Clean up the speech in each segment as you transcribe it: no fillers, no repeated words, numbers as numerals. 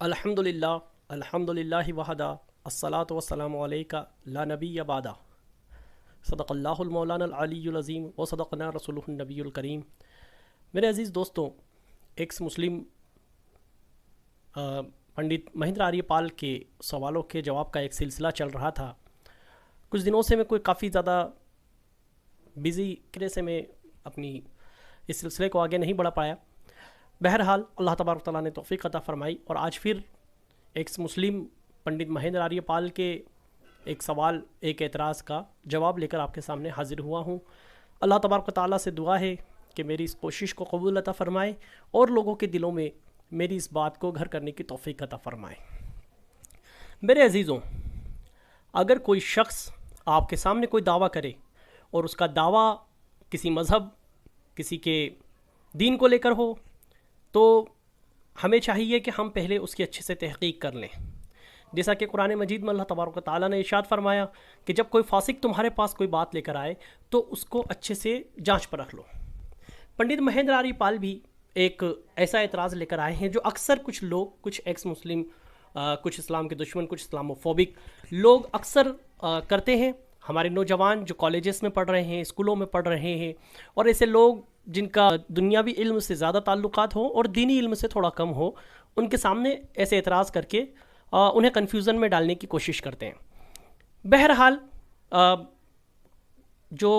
الحمدللہ وحدہ الصلاۃ والسلام علیکہ لا نبی بعدہ صدق اللہ المولانا العلی العظیم و صدقنا رسولہ النبی الکریم۔ میرے عزیز دوستوں، ایکس مسلم پنڈت مہندر آریہ پال کے سوالوں کے جواب کا ایک سلسلہ چل رہا تھا۔ کچھ دنوں سے میں کافی زیادہ بزی کرے سے میں اپنی اس سلسلے کو آگے نہیں بڑھا پایا۔ بہرحال اللہ تبارک تعالیٰ نے توفیق عطا فرمائی اور آج پھر ایکس مسلم پنڈت مہندر آریہ پال کے ایک سوال، ایک اعتراض کا جواب لے کر آپ کے سامنے حاضر ہوا ہوں۔ اللہ تبارک تعالیٰ سے دعا ہے کہ میری اس کوشش کو قبول عطا فرمائے اور لوگوں کے دلوں میں میری اس بات کو گھر کرنے کی توفیق عطا فرمائے۔ میرے عزیزوں، اگر کوئی شخص آپ کے سامنے کوئی دعویٰ کرے اور اس کا دعویٰ کسی مذہب، کسی کے دین کو لے کر ہو، تو ہمیں چاہیے کہ ہم پہلے اس کی اچھے سے تحقیق کر لیں۔ جیسا کہ قرآن مجید میں اللہ تبارک و تعالیٰ نے ارشاد فرمایا کہ جب کوئی فاسق تمہارے پاس کوئی بات لے کر آئے تو اس کو اچھے سے جانچ پر رکھ لو۔ پنڈت مہندر آریہ پال بھی ایک ایسا اعتراض لے کر آئے ہیں جو اکثر کچھ لوگ، کچھ ایکس مسلم، کچھ اسلام کے دشمن، کچھ اسلاموفوبک لوگ اکثر کرتے ہیں۔ ہمارے نوجوان جو کالجز میں پڑھ رہے ہیں، اسکولوں میں پڑھ رہے ہیں، اور ایسے لوگ جن کا دنیاوی علم سے زیادہ تعلقات ہوں اور دینی علم سے تھوڑا کم ہو، ان کے سامنے ایسے اعتراض کر کے انہیں کنفیوژن میں ڈالنے کی کوشش کرتے ہیں۔ بہرحال جو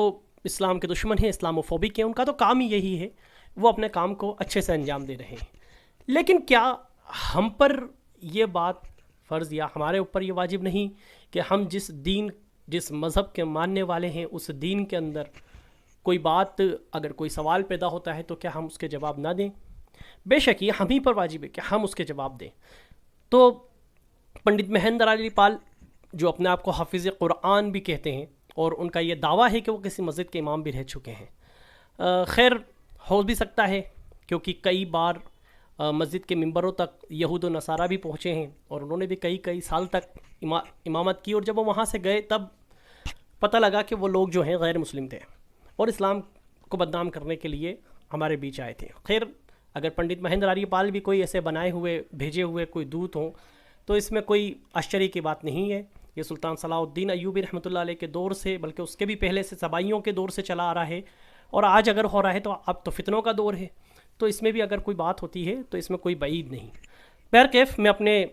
اسلام کے دشمن ہیں، اسلاموفوبک ہیں، ان کا تو کام ہی یہی ہے، وہ اپنے کام کو اچھے سے انجام دے رہے ہیں۔ لیکن کیا ہم پر یہ بات فرض یا ہمارے اوپر یہ واجب نہیں کہ ہم جس دین، جس مذہب کے ماننے والے ہیں، اس دین کے اندر کوئی بات، اگر کوئی سوال پیدا ہوتا ہے تو کیا ہم اس کے جواب نہ دیں؟ بے شک یہ ہم ہی پر واجب ہے کہ ہم اس کے جواب دیں۔ تو پنڈت مہندر آریہ پال، جو اپنے آپ کو حافظ قرآن بھی کہتے ہیں اور ان کا یہ دعویٰ ہے کہ وہ کسی مسجد کے امام بھی رہ چکے ہیں، خیر ہو بھی سکتا ہے کیونکہ کئی بار مسجد کے ممبروں تک یہود و نصارہ بھی پہنچے ہیں اور انہوں نے بھی کئی سال تک امامت کی، اور جب وہ وہاں سے گئے تب پتہ لگا کہ وہ لوگ جو ہیں غیر مسلم تھے اور اسلام کو بدنام کرنے کے لیے ہمارے بیچ آئے تھے۔ خیر اگر پنڈت مہندر آریہ پال بھی کوئی ایسے بنائے ہوئے، بھیجے ہوئے کوئی دودت ہوں تو اس میں کوئی آشچریہ کی بات نہیں ہے۔ یہ سلطان صلاح الدین ایوبی رحمۃ اللہ علیہ کے دور سے، بلکہ اس کے بھی پہلے سے سبائیوں کے دور سے چلا آ رہا ہے، اور آج اگر ہو رہا ہے تو اب تو فتنوں کا دور ہے، تو اس میں بھی اگر کوئی بات ہوتی ہے تو اس میں کوئی بعید نہیں۔ بہرکیف میں اپنے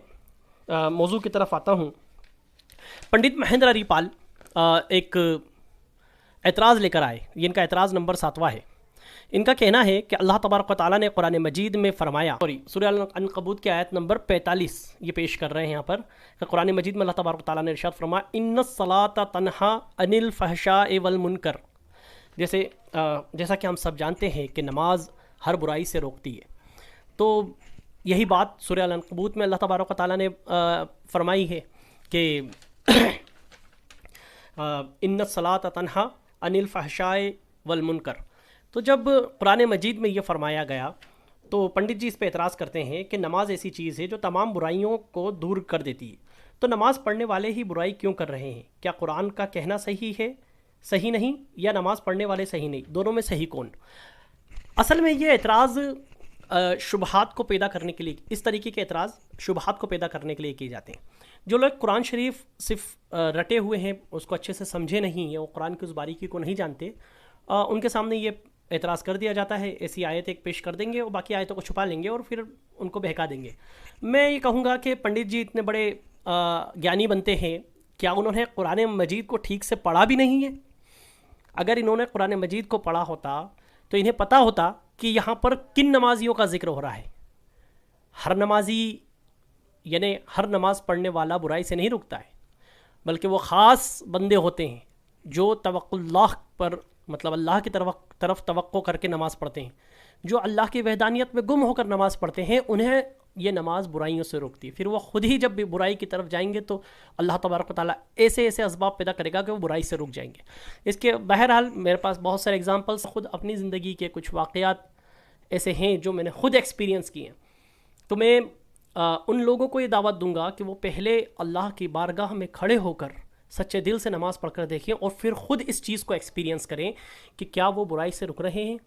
موضوع کی طرف آتا ہوں۔ پنڈت مہندر آریہ پال ایک اعتراض لے کر آئے، یہ ان کا اعتراض نمبر 7واں ہے۔ ان کا کہنا ہے کہ اللہ تبارک و تعالیٰ نے قرآن مجید میں فرمایا، سورہ العنکبوت کی آیت نمبر 45 یہ پیش کر رہے ہیں یہاں پر، کہ قرآن مجید میں اللہ تبارک و تعالیٰ نے ارشاد فرمایا ان الصلاۃ تنہی عن الفحشاء والمنکر۔ جیسا کہ ہم سب جانتے ہیں کہ نماز ہر برائی سے روکتی ہے، تو یہی بات سورہ العنکبوت میں اللہ تبارک و تعالیٰ نے فرمائی ہے کہ ان الصلاۃ تنہی عن الفحشاء والمنکر۔ تو جب قرآن مجید میں یہ فرمایا گیا تو پنڈت جی اس پہ اعتراض کرتے ہیں کہ نماز ایسی چیز ہے جو تمام برائیوں کو دور کر دیتی ہے، تو نماز پڑھنے والے ہی برائی کیوں کر رہے ہیں؟ کیا قرآن کا کہنا صحیح ہے، صحیح نہیں، یا نماز پڑھنے والے صحیح نہیں؟ دونوں میں صحیح کون؟ اصل میں یہ اعتراض شبہات کو پیدا کرنے کے لیے، اس طریقے کے اعتراض شبہات کو پیدا کرنے کے لیے کیے جاتے ہیں۔ جو لوگ قرآن شریف صرف رٹے ہوئے ہیں، اس کو اچھے سے سمجھے نہیں ہیں، وہ قرآن کی اس باریکی کو نہیں جانتے، ان کے سامنے یہ اعتراض کر دیا جاتا ہے، ایسی آیت ایک پیش کر دیں گے اور باقی آیتوں کو چھپا لیں گے اور پھر ان کو بہکا دیں گے۔ میں یہ کہوں گا کہ پنڈت جی اتنے بڑے گیانی بنتے ہیں، کیا انہوں نے قرآن مجید کو ٹھیک سے پڑھا بھی نہیں ہے؟ اگر انہوں نے قرآن مجید کو پڑھا ہوتا تو انہیں پتہ ہوتا کہ یہاں پر کن نمازیوں کا ذکر ہو رہا ہے۔ ہر نمازی، یعنی ہر نماز پڑھنے والا برائی سے نہیں رکتا ہے، بلکہ وہ خاص بندے ہوتے ہیں جو توقع اللہ پر، مطلب اللہ کی طرف توقع کر کے نماز پڑھتے ہیں، جو اللہ کی وحدانیت میں گم ہو کر نماز پڑھتے ہیں، انہیں یہ نماز برائیوں سے روکتی ہے۔ پھر وہ خود ہی جب بھی برائی کی طرف جائیں گے تو اللہ تبارک و تعالیٰ ایسے اسباب پیدا کرے گا کہ وہ برائی سے رک جائیں گے۔ اس کے بہرحال میرے پاس بہت سارے ایگزامپلس، خود اپنی زندگی کے کچھ واقعات ایسے ہیں جو میں نے خود ایکسپیرینس کیے ہیں، تو میں ان لوگوں کو یہ دعوت دوں گا کہ وہ پہلے اللہ کی بارگاہ میں کھڑے ہو کر سچے دل سے نماز پڑھ کر دیکھیں اور پھر خود اس چیز کو ایکسپیرینس کریں کہ کیا وہ برائی سے رک رہے ہیں۔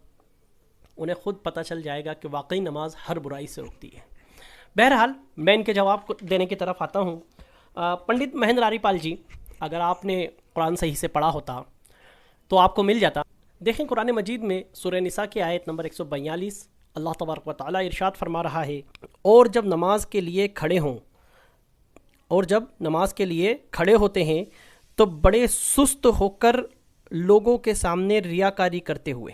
انہیں خود پتہ چل جائے گا کہ واقعی نماز ہر برائی سے روکتی ہے۔ بہرحال میں ان کے جواب کو دینے کی طرف آتا ہوں. پنڈت مہندر آری پال جی، اگر آپ نے قرآن صحیح سے پڑھا ہوتا تو آپ کو مل جاتا. دیکھیں قرآن مجید میں سورہ نساء کی آیت نمبر 142 اللہ تبارک و تعالیٰ ارشاد فرما رہا ہے، اور جب نماز کے لیے کھڑے ہوتے ہیں تو بڑے سست ہو کر لوگوں کے سامنے ریاکاری کرتے ہوئے.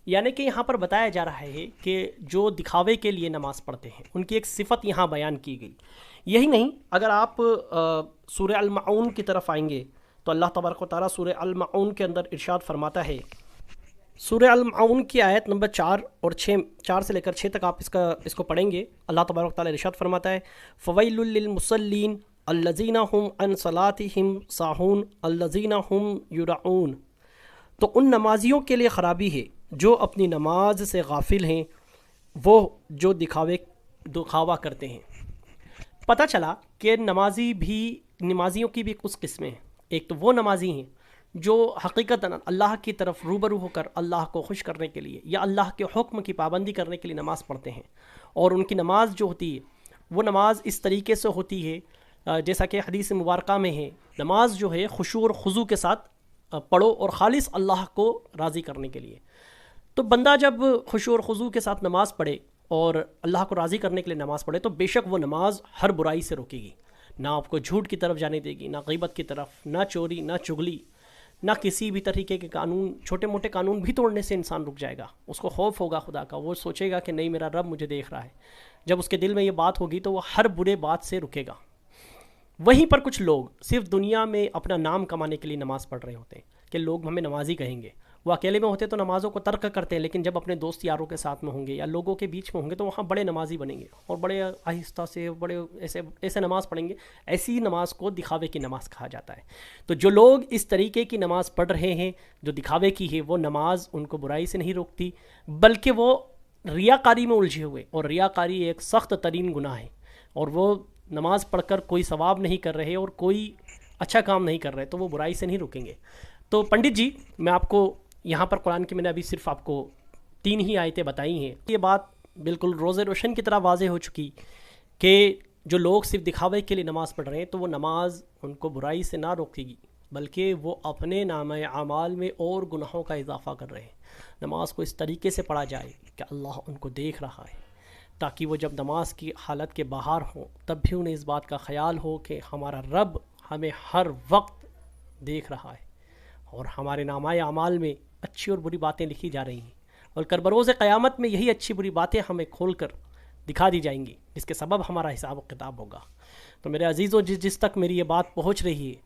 یعنی کہ یہاں پر بتایا جا رہا ہے کہ جو دکھاوے کے لیے نماز پڑھتے ہیں ان کی ایک صفت یہاں بیان کی گئی. یہی نہیں، اگر آپ سورہ المعون کی طرف آئیں گے تو اللہ تبارک و تعالیٰ سورہ المعون کے اندر ارشاد فرماتا ہے. سورہ المعون کی آیت نمبر 4 اور 4 سے لے کر 6 تک آپ اس کو پڑھیں گے. اللہ تبارک و تعالیٰ ارشاد فرماتا ہے، فویل للمصلین الذین هم عن صلاتهم ساہون الذین هم یراؤون. تو ان نمازیوں کے لیے خرابی ہے جو اپنی نماز سے غافل ہیں، وہ جو دکھاوا کرتے ہیں. پتہ چلا کہ نمازیوں کی بھی کچھ قسمیں ہیں. ایک تو وہ نمازی ہیں جو حقیقتاً اللہ کی طرف روبرو ہو کر اللہ کو خوش کرنے کے لیے یا اللہ کے حکم کی پابندی کرنے کے لیے نماز پڑھتے ہیں، اور ان کی نماز جو ہوتی ہے وہ نماز اس طریقے سے ہوتی ہے جیسا کہ حدیث مبارکہ میں ہے، نماز جو ہے خشوع اور خضوع کے ساتھ پڑھو اور خالص اللہ کو راضی کرنے کے لیے. تو بندہ جب خشوع اور خضوع کے ساتھ نماز پڑھے اور اللہ کو راضی کرنے کے لیے نماز پڑھے تو بے شک وہ نماز ہر برائی سے روکے گی، نہ آپ کو جھوٹ کی طرف جانے دے گی، نہ غیبت کی طرف، نہ چوری، نہ چغلی، نہ کسی بھی طریقے کے قانون، چھوٹے موٹے قانون بھی توڑنے سے انسان رک جائے گا. اس کو خوف ہوگا خدا کا، وہ سوچے گا کہ نہیں میرا رب مجھے دیکھ رہا ہے. جب اس کے دل میں یہ بات ہوگی تو وہ ہر برے بات سے رکے گا. وہیں پر کچھ لوگ صرف دنیا میں اپنا نام کمانے کے لیے نماز پڑھ رہے ہوتے ہیں کہ لوگ ہمیں نمازی کہیں گے. وہ اکیلے میں ہوتے تو نمازوں کو ترک کرتے ہیں، لیکن جب اپنے دوست یاروں کے ساتھ میں ہوں گے یا لوگوں کے بیچ میں ہوں گے تو وہاں بڑے نمازی بنیں گے اور بڑے آہستہ سے بڑے ایسے نماز پڑھیں گے. ایسی نماز کو دکھاوے کی نماز کہا جاتا ہے. تو جو لوگ اس طریقے کی نماز پڑھ رہے ہیں جو دکھاوے کی ہے، وہ نماز ان کو برائی سے نہیں روکتی، بلکہ وہ ریاکاری میں الجھے ہوئے، اور ریاکاری ایک سخت ترین گناہ ہے، اور وہ نماز پڑھ کر کوئی ثواب نہیں کر رہے اور کوئی اچھا کام نہیں کر رہے، تو وہ برائی سے نہیں رکیں گے. تو پنڈت جی، میں آپ کو یہاں پر قرآن کی میں نے ابھی صرف آپ کو 3 ہی آیتیں بتائی ہیں. یہ بات بالکل روز روشن کی طرح واضح ہو چکی کہ جو لوگ صرف دکھاوے کے لیے نماز پڑھ رہے ہیں تو وہ نماز ان کو برائی سے نہ روکے گی، بلکہ وہ اپنے نامہ اعمال میں اور گناہوں کا اضافہ کر رہے ہیں. نماز کو اس طریقے سے پڑھا جائے کہ اللہ ان کو دیکھ رہا ہے، تاکہ وہ جب نماز کی حالت کے باہر ہوں تب بھی انہیں اس بات کا خیال ہو کہ ہمارا رب ہمیں ہر وقت دیکھ رہا ہے، اور ہمارے نامہ اعمال میں اچھی اور بری باتیں لکھی جا رہی ہیں، اور کل بروز قیامت میں یہی اچھی بری باتیں ہمیں کھول کر دکھا دی جائیں گی، جس کے سبب ہمارا حساب و کتاب ہوگا. تو میرے عزیزوں، جس تک میری یہ بات پہنچ رہی ہے،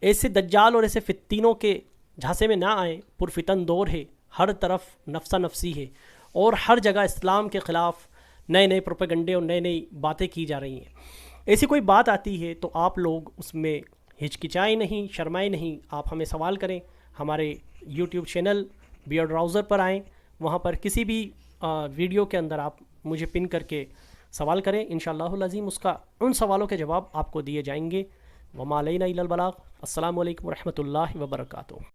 ایسے دجال اور ایسے فتینوں کے جھانسے میں نہ آئیں. پرفتن دور ہے، ہر طرف نفسا نفسی ہے، اور ہر جگہ اسلام کے خلاف نئے پروپیگنڈے اور نئی باتیں کی جا رہی ہیں. ایسی کوئی بات آتی ہے تو آپ لوگ اس میں ہچکچائیں نہیں، شرمائیں نہیں، آپ ہمیں سوال کریں. ہمارے یوٹیوب چینل بیئرڈ راؤزر پر آئیں، وہاں پر کسی بھی ویڈیو کے اندر آپ مجھے پن کر کے سوال کریں. انشاءاللہ العظیم اس کا ان سوالوں کے جواب آپ کو دیے جائیں گے. وما علینا الا البلاغ. السلام علیکم ورحمۃ اللہ وبرکاتہ.